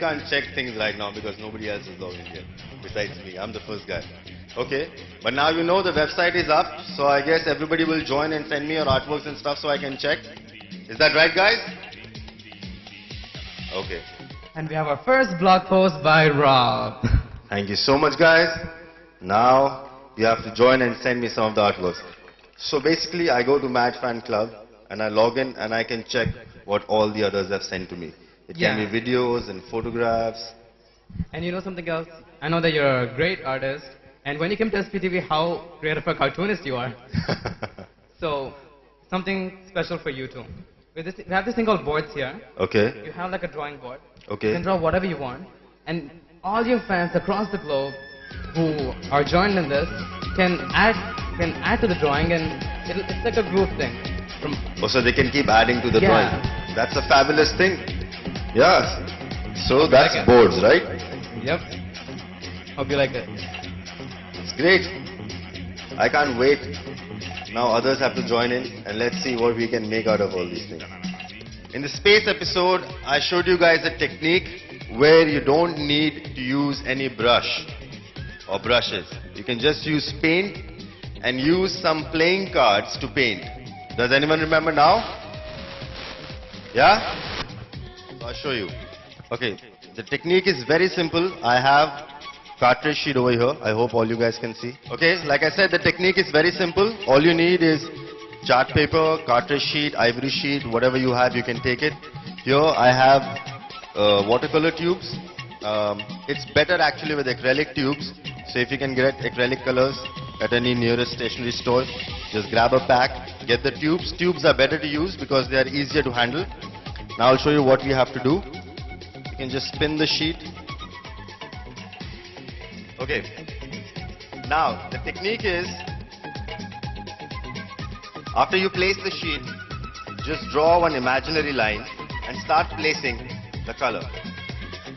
can't check things right now because nobody else is logging in besides me. I'm the first guy. Okay, but now you know the website is up, so I guess everybody will join and send me your artworks and stuff so I can check. Is that right, guys? Okay. And we have our first blog post by Rob. Thank you so much, guys. Now you have to join and send me some of the artworks. So basically, I go to Mad Fan Club and I log in and I can check what all the others have sent to me. It can be videos and photographs. And you know something else? I know that you're a great artist. And when you came to SPTV, how great of a cartoonist you are. So, something special for you too. We have this thing called boards here. Okay. You have like a drawing board. Okay. You can draw whatever you want. And all your fans across the globe who are joined in this can add to the drawing, and it's like a group thing. Oh, so they can keep adding to the drawing. That's a fabulous thing. Yeah. So that's boards, right? Yep. Hope you like it. It's great. I can't wait. Now others have to join in and let's see what we can make out of all these things. In the space episode, I showed you guys a technique where you don't need to use any brush or brushes. You can just use paint and use some playing cards to paint. Does anyone remember now? Yeah? So I'll show you. Okay, the technique is very simple. I have cartridge sheet over here. I hope all you guys can see. Okay, like I said, the technique is very simple. All you need is chart paper, cartridge sheet, ivory sheet, whatever you have, you can take it. Here I have watercolor tubes. It's better actually with acrylic tubes. So if you can get acrylic colors at any nearest stationery store, just grab a pack, get the tubes. Tubes are better to use because they are easier to handle. Now I'll show you what we have to do. You can just spin the sheet. Okay. Now the technique is, after you place the sheet, just draw one imaginary line and start placing the color.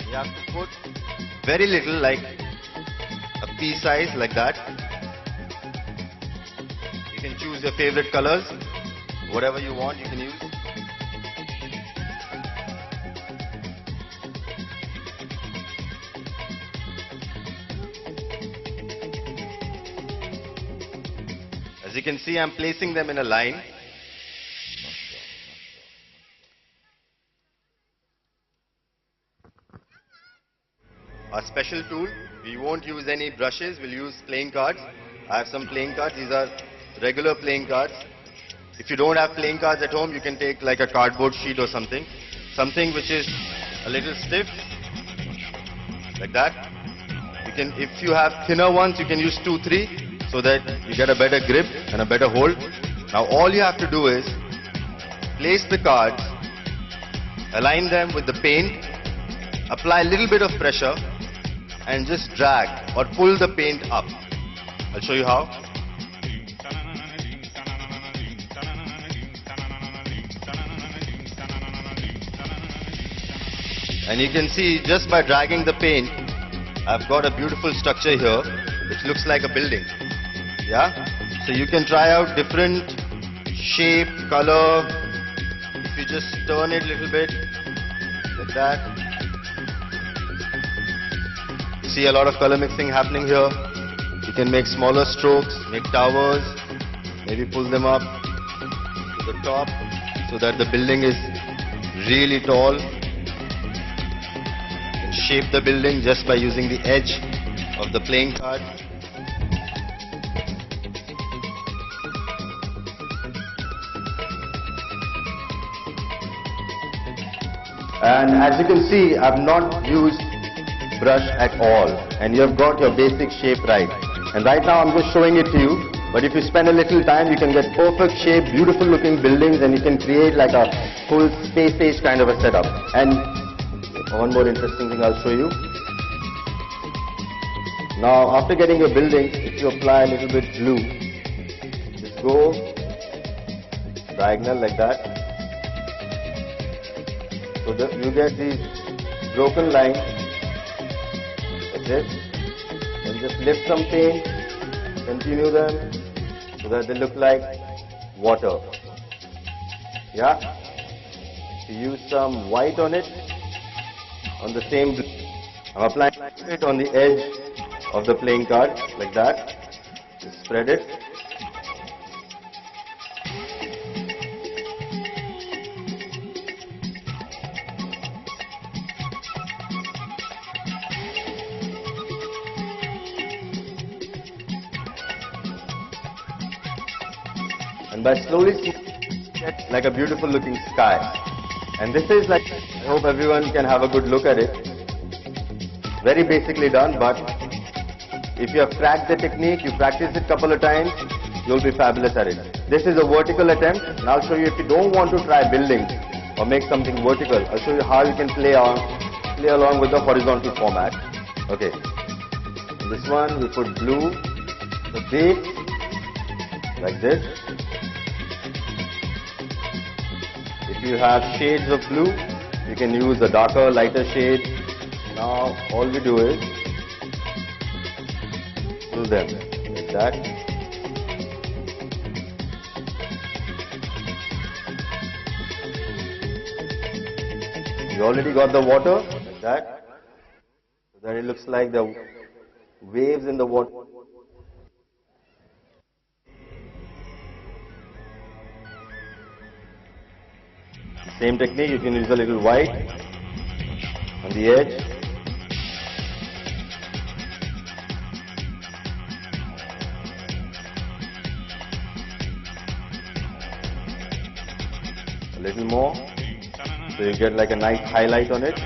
You have to put very little, like a pea size, like that. You can choose your favorite colors, whatever you want you can use. As you can see, I'm placing them in a line. Our special tool, we won't use any brushes, we'll use playing cards. I have some playing cards, these are regular playing cards. If you don't have playing cards at home, you can take like a cardboard sheet or something. Something which is a little stiff, like that. You can, if you have thinner ones, you can use 2, 3. So that you get a better grip and a better hold. Now all you have to do is place the cards, align them with the paint, apply a little bit of pressure and just drag or pull the paint up. I'll show you how. And you can see just by dragging the paint, I've got a beautiful structure here which looks like a building. Yeah, so you can try out different shape, color. If you just turn it a little bit, like that. You see a lot of color mixing happening here. You can make smaller strokes, make towers, maybe pull them up to the top so that the building is really tall. You can shape the building just by using the edge of the playing card. And as you can see, I've not used brush at all. And you've got your basic shape right. And right now I'm just showing it to you. But if you spend a little time, you can get perfect shape, beautiful looking buildings, and you can create like a full space age kind of a setup. And one more interesting thing I'll show you. Now after getting your building, if you apply a little bit glue, just go diagonal like that. So you get these broken lines like this, and just lift some paint, continue them so that they look like water. Yeah? So use some white on it, on the same blue. I'm applying it on the edge of the playing card, like that. Just spread it. And by slowly get like a beautiful looking sky. And this is like, I hope everyone can have a good look at it. Very basically done, but if you have cracked the technique, you practice it a couple of times, you'll be fabulous at it. This is a vertical attempt, and I'll show you if you don't want to try building or make something vertical, I'll show you how you can play along with the horizontal format. Okay. This one, we put blue, the base, like this. If you have shades of blue, you can use a darker, lighter shade. Now, all we do is do them like that. You already got the water like that. So then it looks like the waves in the water. Same technique, you can use a little white on the edge. A little more, so you get like a nice highlight on it.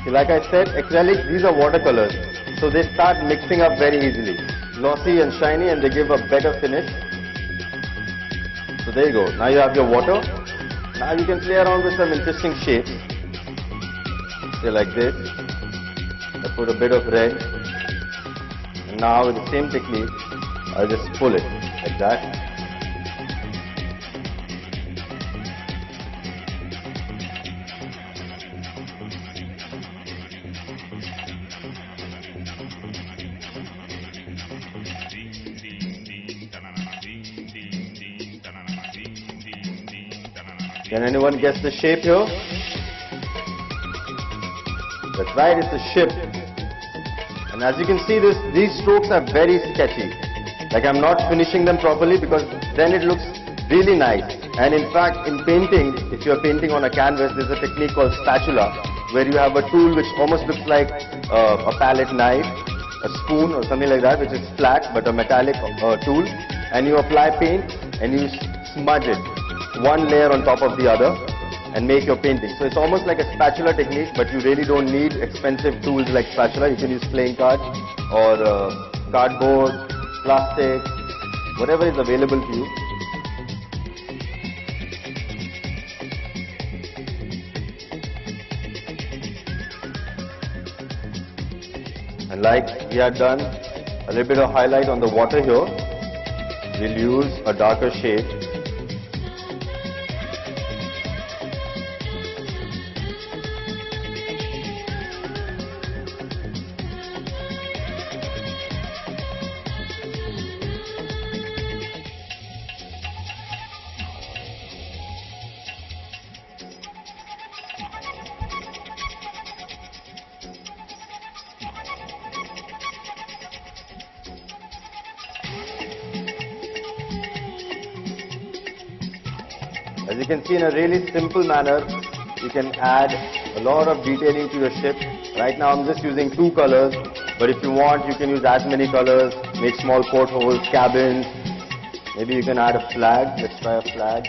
See, like I said, acrylics, these are watercolors. So they start mixing up very easily. Glossy and shiny, and they give a better finish. So there you go. Now you have your water. Now you can play around with some interesting shapes. Say like this. I put a bit of red. And now with the same technique, I'll just pull it like that. Can anyone guess the shape here? That's right, it's a ship. And as you can see, these strokes are very sketchy. Like I'm not finishing them properly because then it looks really nice. And in fact, in painting, if you're painting on a canvas, there's a technique called spatula, where you have a tool which almost looks like a palette knife, a spoon or something like that, which is flat but a metallic tool. And you apply paint and you smudge it, one layer on top of the other, and make your painting. So it's almost like a spatula technique, but you really don't need expensive tools like spatula. You can use playing cards or cardboard, plastic, whatever is available to you. And like we had done a little bit of highlight on the water here, we'll use a darker shade. As you can see, in a really simple manner, you can add a lot of detailing to your ship. Right now I'm just using 2 colors, but if you want, you can use as many colors, make small portholes, cabins. Maybe you can add a flag. Let's try a flag.